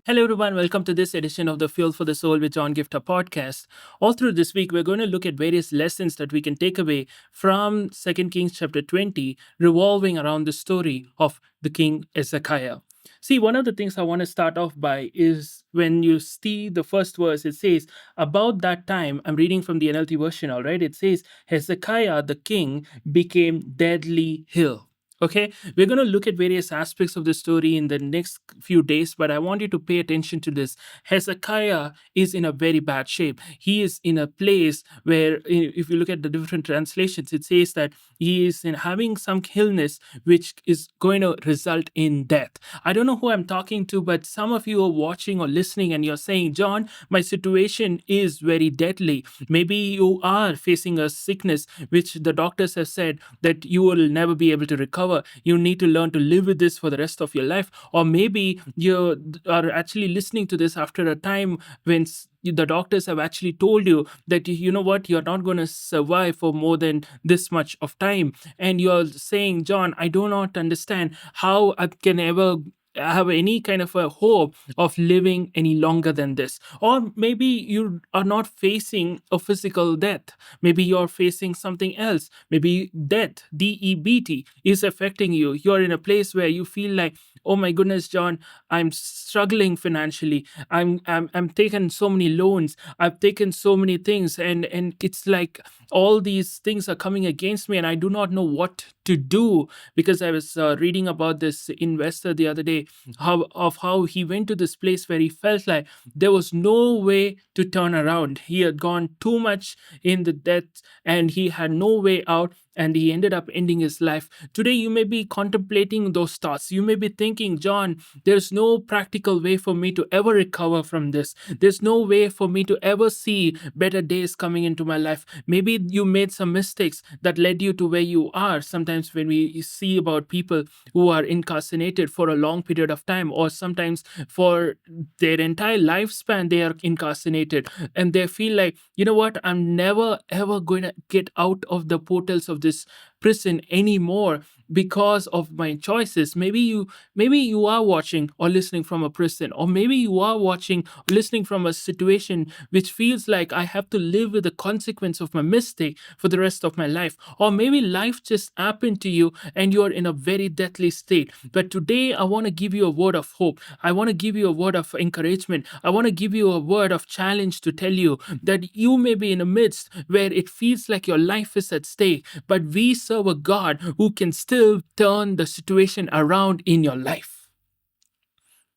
Hello, everyone. Welcome to this edition of the Fuel for the Soul with John Giftah podcast. All through this week, we're going to look at various lessons that we can take away from 2 Kings chapter 20, revolving around the story of the king Hezekiah. See, one of the things I want to start off by is when you see the first verse, it says, about that time, I'm reading from the NLT version, all right? It says, Hezekiah the king became deadly ill. Okay, we're going to look at various aspects of the story in the next few days, but I want you to pay attention to this. Hezekiah is in a very bad shape. He is in a place where, if you look at the different translations, it says that he is in having some illness which is going to result in death. I don't know who I'm talking to, but some of you are watching or listening and you're saying, John, my situation is very deadly. Maybe you are facing a sickness which the doctors have said that you will never be able to recover. You need to learn to live with this for the rest of your life. Or maybe you are actually listening to this after a time when the doctors have actually told you that you know what, you're not going to survive for more than this much of time, and you're saying, John, I do not understand how I can ever have any kind of a hope of living any longer than this. Or maybe you are not facing a physical death. Maybe you're facing something else. Maybe death, DEBT, is affecting you. You're in a place where you feel like, oh my goodness, John, I'm struggling financially. I'm taking so many loans. I've taken so many things, and it's like all these things are coming against me, and I do not know what to do. Because I was reading about this investor the other day, how he went to this place where he felt like there was no way to turn around. He had gone too much in the debt, and he had no way out, and he ended up ending his life. Today, you may be contemplating those thoughts. You may be thinking, John, there's no practical way for me to ever recover from this. There's no way for me to ever see better days coming into my life. Maybe you made some mistakes that led you to where you are. Sometimes when we see about people who are incarcerated for a long period of time, or sometimes for their entire lifespan, they are incarcerated, and they feel like, you know what, I'm never ever going to get out of the portals of this prison anymore because of my choices. Maybe you are watching or listening from a prison, or maybe you are watching or listening from a situation which feels like I have to live with the consequence of my mistake for the rest of my life. Or maybe life just happened to you and you're in a very deathly state. But today I want to give you a word of hope. I want to give you a word of encouragement. I want to give you a word of challenge to tell you that you may be in a midst where it feels like your life is at stake, but we serve a God who can still turn the situation around in your life.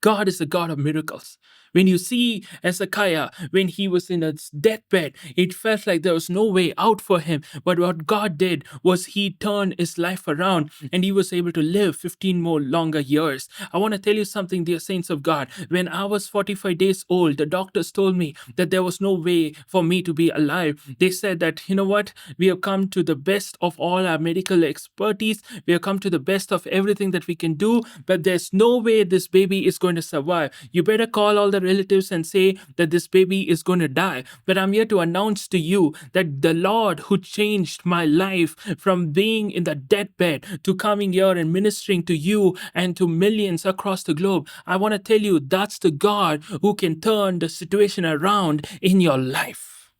God is a God of miracles. When you see Hezekiah, when he was in a deathbed, it felt like there was no way out for him. But what God did was he turned his life around, and he was able to live 15 more longer years. I want to tell you something, dear saints of God. When I was 45 days old, the doctors told me that there was no way for me to be alive. They said that, you know what, we have come to the best of all our medical expertise. We have come to the best of everything that we can do, but there's no way this baby is going to survive. You better call all the relatives and say that this baby is going to die. But I'm here to announce to you that the Lord who changed my life from being in the deathbed to coming here and ministering to you and to millions across the globe, I want to tell you that's the God who can turn the situation around in your life.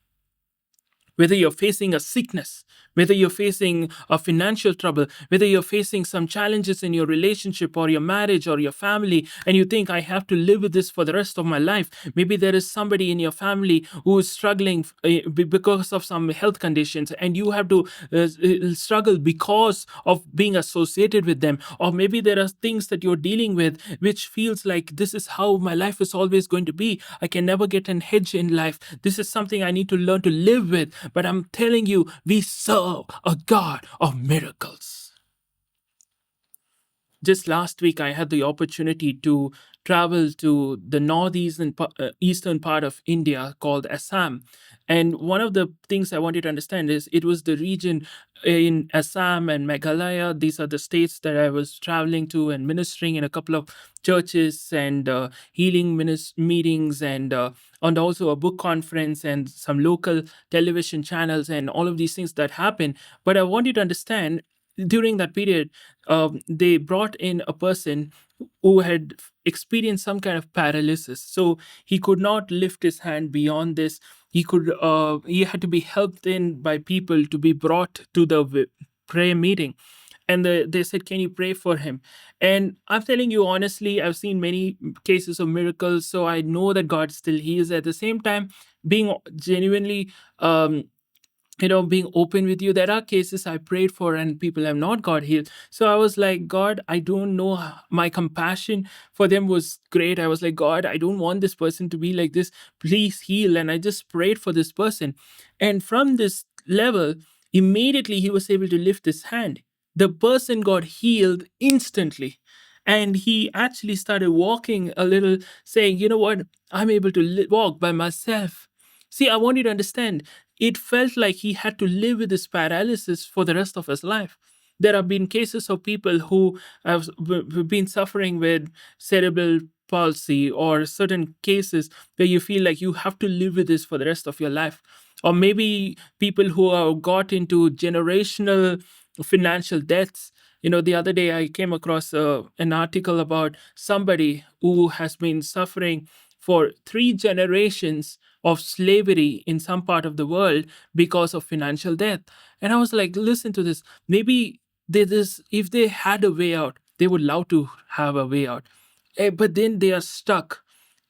Whether you're facing a sickness, whether you're facing a financial trouble, whether you're facing some challenges in your relationship or your marriage or your family, and you think, I have to live with this for the rest of my life. Maybe there is somebody in your family who is struggling because of some health conditions, and you have to struggle because of being associated with them. Or maybe there are things that you're dealing with which feels like this is how my life is always going to be. I can never get an edge in life. This is something I need to learn to live with. But I'm telling you, we serve a God of miracles. Just last week, I had the opportunity to travel to the northeastern eastern part of India called Assam. And one of the things I wanted to understand is it was the region in Assam and Meghalaya. These are the states that I was traveling to and ministering in a couple of churches and healing meetings and also a book conference and some local television channels and all of these things that happen. But I want you to understand during that period, they brought in a person who had experienced some kind of paralysis, so he could not lift his hand beyond this. He had to be helped in by people to be brought to the prayer meeting, and they said, can you pray for him? And I'm telling you honestly, I've seen many cases of miracles, so I know that God still heals. At the same time, being genuinely being open with you, there are cases I prayed for and people have not got healed. So I was like, God, I don't know. My compassion for them was great. I was like, God, I don't want this person to be like this. Please heal. And I just prayed for this person. And from this level, immediately he was able to lift his hand. The person got healed instantly. And he actually started walking a little, saying, you know what? I'm able to walk by myself. See, I want you to understand, it felt like he had to live with this paralysis for the rest of his life. There have been cases of people who have been suffering with cerebral palsy, or certain cases where you feel like you have to live with this for the rest of your life. Or maybe people who have got into generational financial debts. The other day I came across an article about somebody who has been suffering for 3 generations of slavery in some part of the world because of financial debt. And I was like, listen to this. Maybe if they had a way out, they would love to have a way out. But then they are stuck.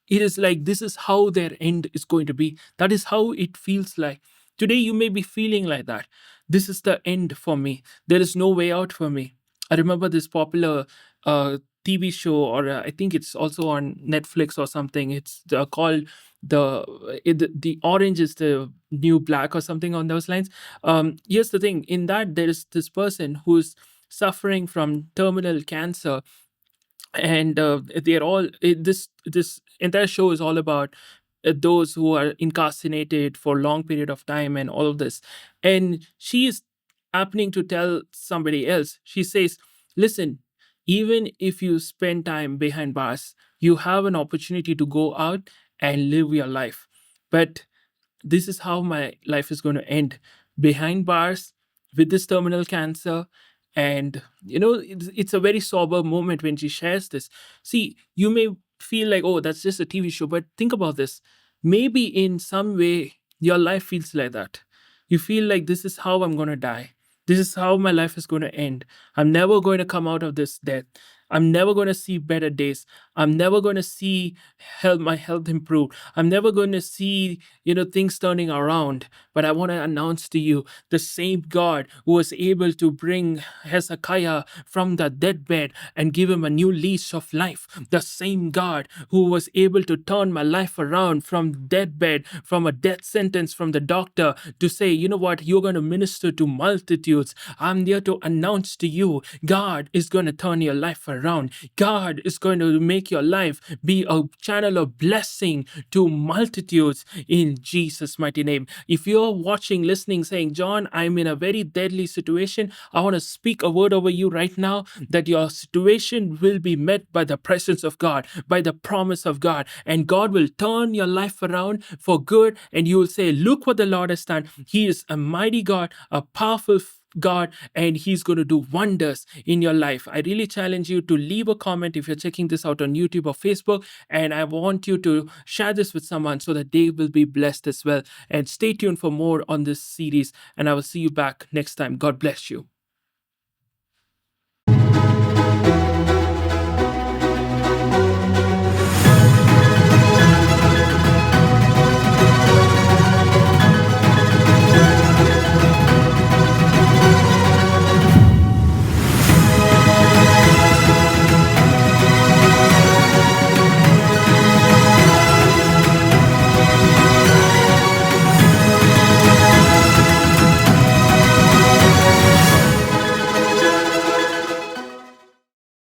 It is like this is how their end is going to be. That is how it feels like. Today, you may be feeling like that. This is the end for me. There is no way out for me. I remember this popular TV show, or I think it's also on Netflix or something. It's called the orange is the new black, or something on those lines. Here's the thing: in that, there is this person who's suffering from terminal cancer, and they're all this entire show is all about those who are incarcerated for a long period of time and all of this. And she is happening to tell somebody else. She says, listen, even if you spend time behind bars, you have an opportunity to go out and live your life. But this is how my life is going to end, behind bars, with this terminal cancer. And it's a very sober moment when she shares this. See, you may feel like, oh, that's just a TV show, but think about this. Maybe in some way your life feels like that. You feel like, this is how I'm going to die. This is how my life is going to end. I'm never going to come out of this death. I'm never going to see better days. I'm never going to see my health improve. I'm never going to see, things turning around. But I want to announce to you, the same God who was able to bring Hezekiah from the deathbed and give him a new lease of life, the same God who was able to turn my life around from deathbed, from a death sentence from the doctor, to say, you know what, you're going to minister to multitudes. I'm there to announce to you, God is going to turn your life around. God is going to make your life be a channel of blessing to multitudes in Jesus' mighty name. If you're watching, listening, saying, John, I'm in a very deadly situation, I want to speak a word over you right now, that your situation will be met by the presence of God, by the promise of God, and God will turn your life around for good. And you will say, look what the Lord has done. He is a mighty God, a powerful God, and He's going to do wonders in your life. I really challenge you to leave a comment if you're checking this out on YouTube or Facebook, and I want you to share this with someone so that they will be blessed as well. And stay tuned for more on this series, and I will see you back next time. God bless you.